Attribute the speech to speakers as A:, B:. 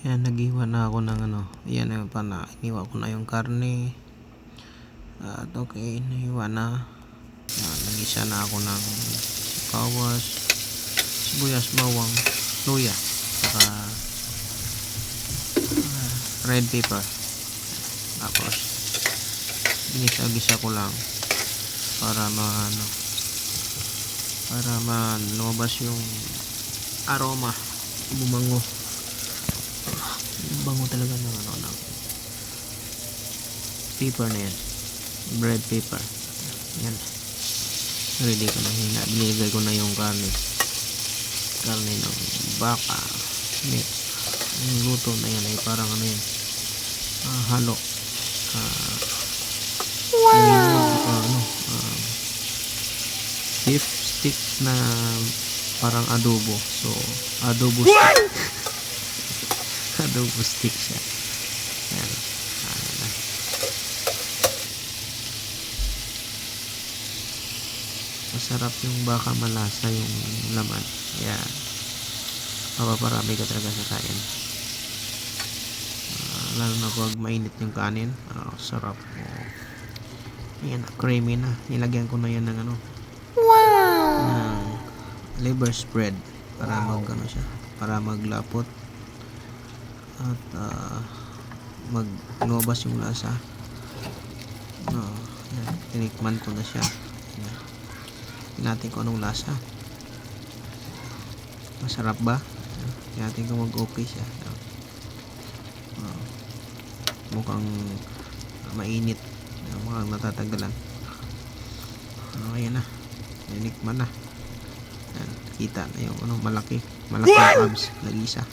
A: Yan, naghiwa na ako ng yan na pa na, iniwa ko na yung karne. At okay, nahiwa na. Yan, nag-isa na ako ng sikawas, sibuyas, bawang, luya, saka red pepper. Tapos ginisa-gisa ko lang para lumabas yung aroma, bumango. Bango talaga ng ng paper na yan, bread paper. Yan, ready ko na hina. Binigay ko na yung karne ng baka meat. Yung luto na yan ay parang yan, halo, beef stick na parang adobo. So adobo stick. Adobo stick siya. Yan. Masarap yung baka, malasa yung laman. Yan. Mapaparami ka talaga sa kain. Lalo na pag mainit yung kanin. Sarap. Yan, creamy na. Nilagyan ko na yan ng ng liver spread para siya, para maglapot at maglobas yung lasa. Yan, tinikman ko na siya. Tingnan natin kung anong lasa. Masarap ba? Tingnan natin kung mag-okay siya. Mukhang mainit, mukhang natatagalan. Ayan na, tinikman na. Yan, kita na yung malaki crabs, nag-isa.